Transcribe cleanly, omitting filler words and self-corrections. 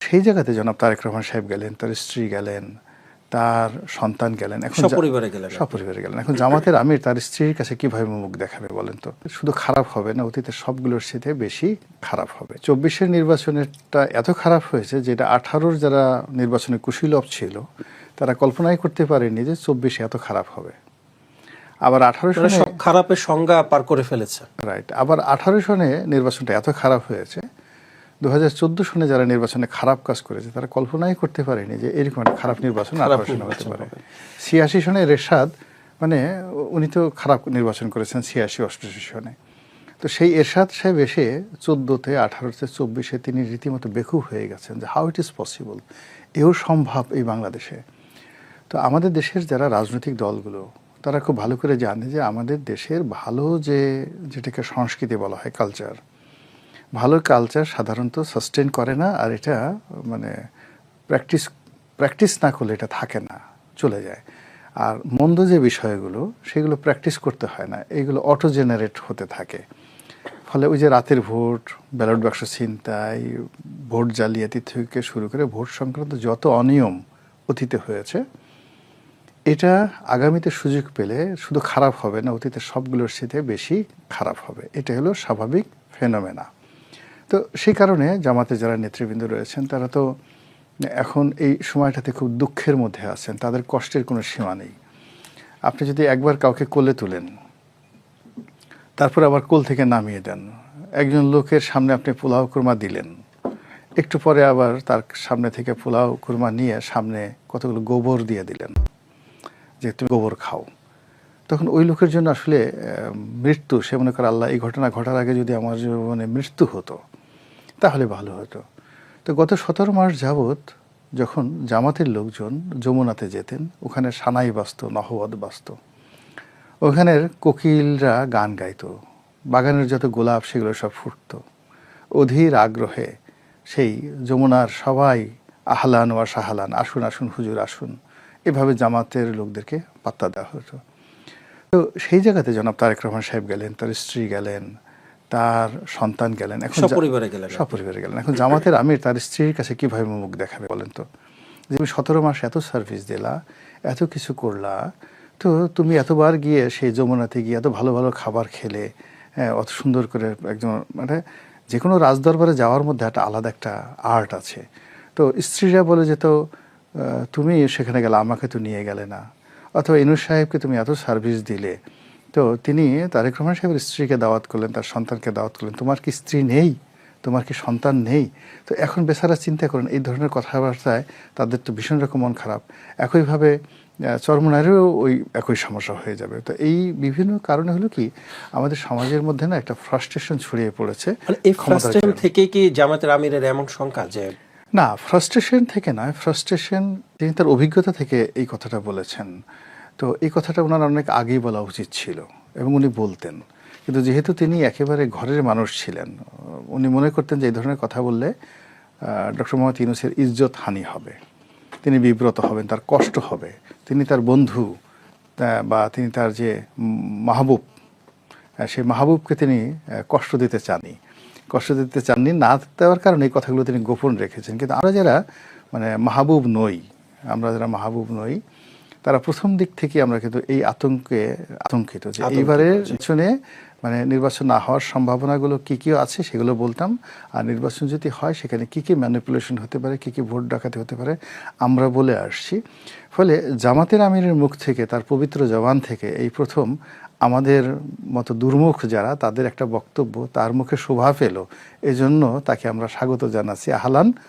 সেই জায়গাতে জনাব তারেক রহমান সাহেব গেলেন, তার স্ত্রী গেলেন, তার সন্তান গেলেন, এখন সপরিবারে গেলেন। সপরিবারে গেলেন। এখন জামাতের আমির তার স্ত্রীর কাছে কিভাবে মুখ দেখাবে বলেন তো? শুধু খারাপ হবে না, অতীতের সবগুলোর সাথে বেশি খারাপ হবে। 24-এর নির্বাচনেরটা এত খারাপ হয়েছে যেটা 18-র যারা নির্বাচনে কুশীলব ছিল তারা কল্পনাই করতে পারেনি যে 24-এ এত খারাপ হবে। আবার 18 সনে খারাপের সংজ্ঞা পার করে ফেলেছে। রাইট। আবার 18 সনে নির্বাচনটা এত খারাপ হয়েছে, 2014 সনে যারা নির্বাচনে খারাপ কাজ করেছে তারা কল্পনাই করতে পারেনি যে এরকম একটা খারাপ নির্বাচন 18 সনে হতে পারে। 86 সনে এরশাদ, মানে উনি তো খারাপ নির্বাচন করেছেন 86-88 সনে। তো সেই এরশাদ সাহেব এসে 14-তে 18-তে 24-এ তিনি রীতিমতো বেকুব হয়ে গেছেন যে হাউ ইট ইজ পসিবল, এও সম্ভব এই বাংলাদেশে। তো আমাদের দেশের যারা রাজনৈতিক দলগুলো তারা খুব ভালো করে জানে যে আমাদের দেশের ভালো যেটাকে সংস্কৃতি বলা হয়, কালচার, ভালো কালচার সাধারণত সাস্টেন করে না, আর এটা মানে প্র্যাকটিস না করলে এটা থাকে না, চলে যায়। আর মন্দ যে বিষয়গুলো সেগুলো প্র্যাকটিস করতে হয় না, এইগুলো অটো জেনারেট হতে থাকে। ফলে ওই যে রাতের ভোট, ব্যালট বাক্স ছিনতাই, ভোট জালিয়াতি থেকে শুরু করে ভোট সংক্রান্ত যত অনিয়ম অতীতে হয়েছে, এটা আগামীতে সুযোগ পেলে শুধু খারাপ হবে না, অতীতের সবগুলোর সাথে বেশি খারাপ হবে। এটা হলো স্বাভাবিক ফেনোমেনা। তো সেই কারণে জামাতে যারা নেতৃবৃন্দ রয়েছেন তারা তো এখন এই সময়টাতে খুব দুঃখের মধ্যে আছেন, তাদের কষ্টের কোনো সীমা নেই। আপনি যদি একবার কাউকে কোলে তুলেন, তারপর আবার কোল থেকে নামিয়ে দেন, একজন লোকের সামনে আপনি পোলাও কুরমা দিলেন, একটু পরে আবার তার সামনে থেকে পোলাও কুরমা নিয়ে সামনে কতগুলো গোবর দিয়ে দিলেন যে তুমি গোবর খাও, তখন ওই লোকের জন্য আসলে মৃত্যু, সে মনে করে আল্লাহ এই ঘটনা ঘটার আগে যদি আমার জীবনে মৃত্যু হতো তাহলে ভালো হতো। তো গত 17 মাস যাবৎ যখন জামাতের লোকজন যমুনাতে যেতেন, ওখানে সানাই বাজত, নহবত বাজত, ওখানের কোকিলরা গান গাইতো, বাগানের যত গোলাপ সেগুলো সব ফুটত, অধীর আগ্রহে সেই যমুনার সবাই আহলান ওয়া সাহালান, আসুন আসুন হুজুর আসুন, এভাবে জামাতের লোকদেরকে পাত্তা দেওয়া হতো। তো সেই জায়গাতে জনাব তারেক রহমান সাহেব গেলেন, তার স্ত্রী গেলেন, তার সন্তান গেলেন, এখন সপরিবারে গেলেন। এখন জামাতের আমির তার স্ত্রীর কাছে কিভাবে মুখ দেখাবে বলেন তো? যে তুমি 17 মাস এত সার্ভিস দিলা, এত কিছু করলা, তো তুমি এতবার গিয়ে সেই যমুনাতে গিয়ে এত ভালো ভালো খাবার খেলে, অত সুন্দর করে একজন, মানে যে কোনো রাজদরবারে যাওয়ার মধ্যে একটা আলাদা একটা আর্ট আছে। তো স্ত্রীরা বলে যে তো তুমি সেখানে গেলে, আমাকে তো নিয়ে গেলে না, অথবা ইনুস সাহেবকে তুমি এত সার্ভিস দিলে, তো তিনি তারেক রহমান সাহেবের স্ত্রীকে দাওয়াত করলেন, তার সন্তানকে দাওয়াত করলেন, তোমার কি স্ত্রী নেই, তোমার কি সন্তান নেই? তো এখন বেচারা চিন্তা করেন, এই ধরনের কথাবার্তায় তাদের তো ভীষণ রকম মন খারাপ। একইভাবে চরমনায়েরও ওই একই সমস্যা হয়ে যাবে। তো এই বিভিন্ন কারণে হলো কি, আমাদের সমাজের মধ্যে না একটা ফ্রাস্ট্রেশন ছড়িয়ে পড়েছে। এই ফ্রাস্ট্রেশন থেকে কি জামাতের আমিরের এমন শঙ্কা যে? না, ফ্রাস্ট্রেশন থেকে নয়, ফ্রাস্ট্রেশন তিনি তার অভিজ্ঞতা থেকে এই কথাটা বলেছেন। তো এই কথাটা ওনার অনেক আগেই বলা উচিত ছিল এবং উনি বলতেন, কিন্তু যেহেতু তিনি একেবারে ঘরের মানুষ ছিলেন, উনি মনে করতেন যে এই ধরনের কথা বললে ডক্টর মোহাম্মদ ইউনূসের ইজ্জত হানি হবে, তিনি বিব্রত হবেন, তার কষ্ট হবে, তিনি তার বন্ধু বা তিনি তার যে মাহবুব, সেই মাহবুবকে তিনি কষ্ট দিতে চাননি, না দেওয়ার কারণে এই কথাগুলো তিনি গোপন রেখেছেন। কিন্তু আমরা যারা মাহবুব নই, তারা প্রথম দিক থেকে আমরা কিন্তু এই আতঙ্কিত যে এইবারের পিছনে নির্বাচন না হওয়ার সম্ভাবনাগুলো কী কী আছে সেগুলো বলতাম, আর নির্বাচন যদি হয় সেখানে কী কী ম্যানিপুলেশন হতে পারে, কী কী ভোট ডাকাতি হতে পারে আমরা বলে আসছি। ফলে জামাতের আমিরের মুখ থেকে, তার পবিত্র জবান থেকে এই প্রথম আমাদের মতো দুর্মুখ যারা, তাদের একটা বক্তব্য তার মুখে শোভা পেল, এজন্য তাকে আমরা স্বাগত জানাচ্ছি, আহলান